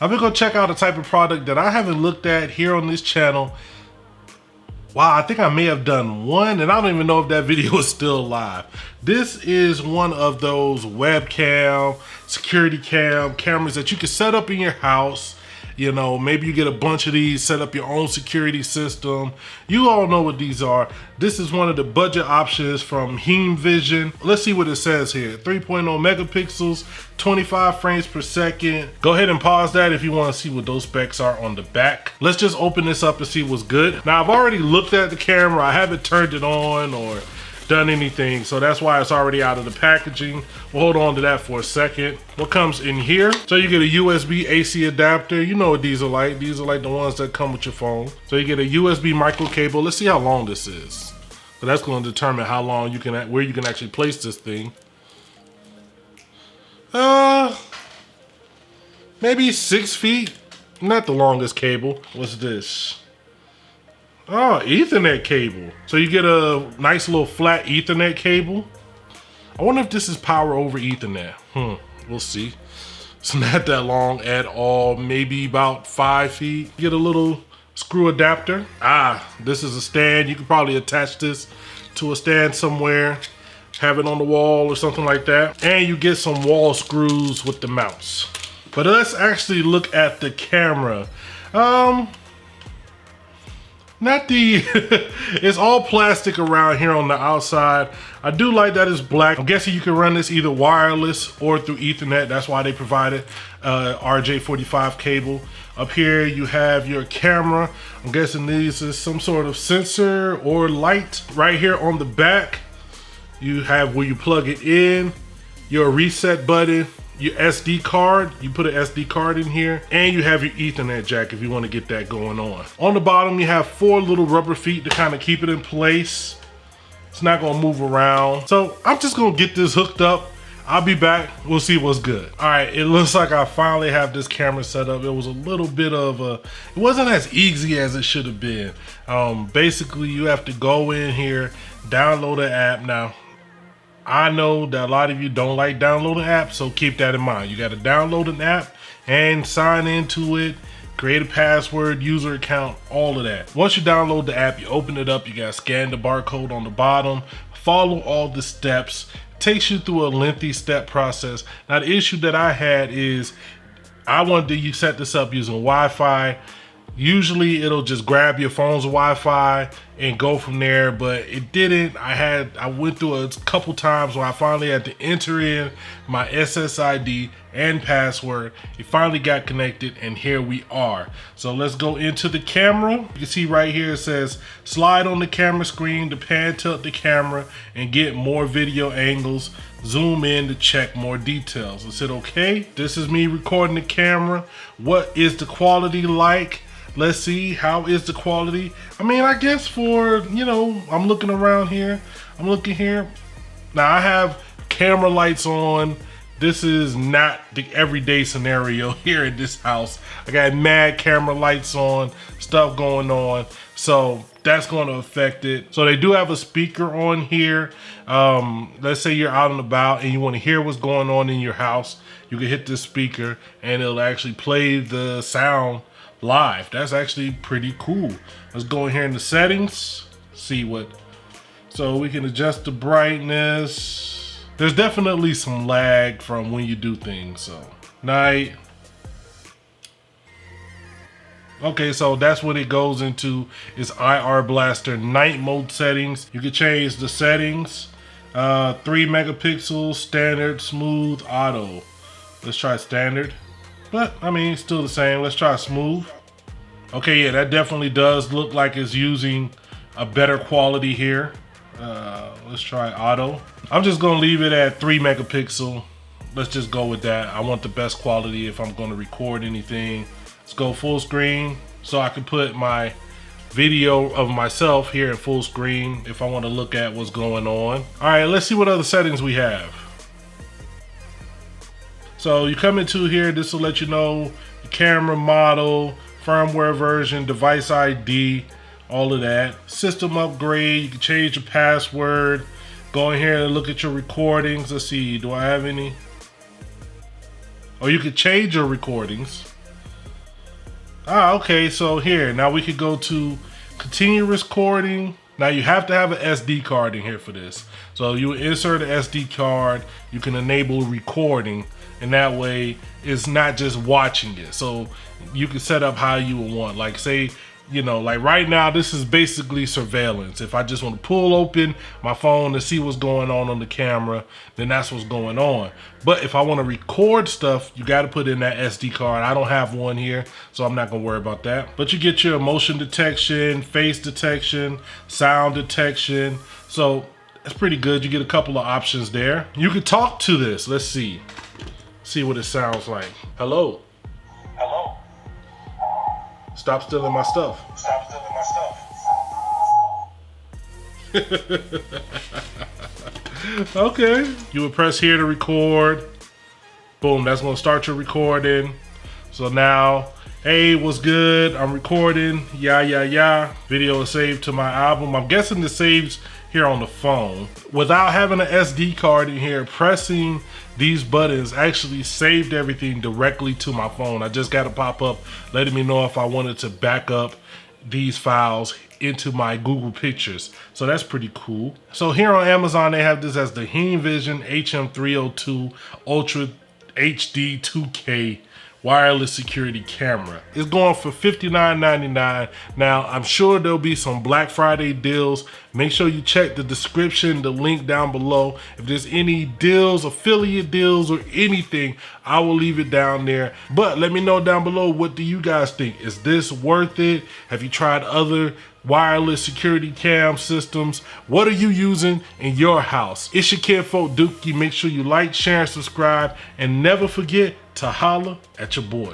I'm gonna go check out a type of product that I haven't looked at here on this channel. Wow, I think I may have done one, and I don't even know if that video is still live. This is one of those webcam, security cameras that you can set up in your house. You know, maybe you get a bunch of these, set up your own security system. You all know what these are. This is one of the budget options from Heimvision. Let's see what it says here. 3.0 megapixels, 25 frames per second. Go ahead and pause that if you want to see what those specs are on the back. Let's just open this up and see what's good. Now, I've already looked at the camera. I haven't turned it on or done anything, so that's why it's already out of the packaging. We'll hold on to that for a second. What comes in here? So you get a USB AC adapter. You know what these are like. These are like the ones that come with your phone. So you get a USB micro cable. Let's see how long this is. So that's going to determine how long you can, where you can actually place this thing. Maybe 6 feet. Not the longest cable. What's this? Oh, Ethernet cable. So you get a nice little flat Ethernet cable. I wonder if this is power over Ethernet. We'll see. It's not that long at all. Maybe about 5 feet. You get a little screw adapter. This is a stand. You could probably attach this to a stand somewhere. Have it on the wall or something like that. And you get some wall screws with the mounts. But let's actually look at the camera. It's all plastic around here on the outside. I do like that it's black. I'm guessing you can run this either wireless or through Ethernet. That's why they provided RJ45 cable. Up here you have your camera. I'm guessing this is some sort of sensor or light. Right here on the back, you have where you plug it in, your reset button, your SD card. You put an SD card in here, and you have your Ethernet jack if you want to get that going on. On the bottom, you have 4 little rubber feet to kind of keep it in place. It's not gonna move around. So I'm just gonna get this hooked up. I'll be back. We'll see what's good. All right, it looks like I finally have this camera set up. It was a little bit of it wasn't as easy as it should have been. Basically, you have to go in here, download the app. Now, I know that a lot of you don't like downloading apps, so keep that in mind. You got to download an app and sign into it, create a password, user account, all of that. Once you download the app, you open it up, you got to scan the barcode on the bottom, follow all the steps. It takes you through a lengthy step process. Now, the issue that I had is I wanted to set this up using Wi-Fi. Usually it'll just grab your phone's Wi-Fi and go from there, but it didn't. I went through a couple times where I finally had to enter in my SSID and password. It finally got connected, and here we are. So let's go into the camera. You can see right here it says slide on the camera screen to pan tilt the camera and get more video angles. Zoom in to check more details. Let's hit okay. This is me recording the camera. What is the quality like? Let's see, how is the quality? I mean, I guess for, you know, I'm looking around here. I'm looking here. Now, I have camera lights on. This is not the everyday scenario here in this house. I got mad camera lights on, stuff going on. So that's going to affect it. So they do have a speaker on here. Let's say you're out and about and you want to hear what's going on in your house. You can hit this speaker and it'll actually play the sound live. That's actually pretty cool. Let's go in here in the settings, see what, so we can adjust the brightness. There's definitely some lag from when you do things. So night. Okay, so that's what it goes into, is IR Blaster night mode settings. You can change the settings. 3 megapixels, standard, smooth, auto. Let's try standard. But I mean, it's still the same. Let's try smooth. Okay, yeah, that definitely does look like it's using a better quality here. Let's try auto. I'm just gonna leave it at 3 megapixel. Let's just go with that. I want the best quality if I'm gonna record anything. Let's go full screen so I can put my video of myself here in full screen if I want to look at what's going on. All right, let's see what other settings we have. So you come into here, this will let you know the camera model, firmware version, device ID, all of that. System upgrade, you can change your password. Go in here and look at your recordings. Let's see, do I have any? Or you can change your recordings. Okay, so here, now we could go to continue recording. Now you have to have an SD card in here for this. So you insert an SD card, you can enable recording, and that way it's not just watching it. So you can set up how you would want. Like say, you know, like right now, this is basically surveillance. If I just want to pull open my phone to see what's going on the camera, then that's what's going on. But if I want to record stuff, you got to put in that SD card. I don't have one here, so I'm not going to worry about that. But you get your motion detection, face detection, sound detection. So that's pretty good. You get a couple of options there. You can talk to this. Let's see. See what it sounds like. Hello. Hello. Stop stealing my stuff. Stop stealing my stuff. Okay. You would press here to record. Boom, that's gonna start your recording. So now, hey, what's good? I'm recording. Yeah. Video is saved to my album. I'm guessing this saves here on the phone. Without having an SD card in here, pressing these buttons actually saved everything directly to my phone. I just got a pop-up letting me know if I wanted to back up these files into my Google Pictures. So that's pretty cool. So here on Amazon, they have this as the Heimvision HM302 Ultra HD 2K wireless security camera. It's going for $59.99. Now, I'm sure there'll be some Black Friday deals. Make sure you check the description, the link down below. If there's any deals, affiliate deals, or anything, I will leave it down there. But let me know down below, what do you guys think? Is this worth it? Have you tried other wireless security cam systems? What are you using in your house? It's your kinfolk Dookie. Make sure you like, share, and subscribe, and never forget to holler at your boy.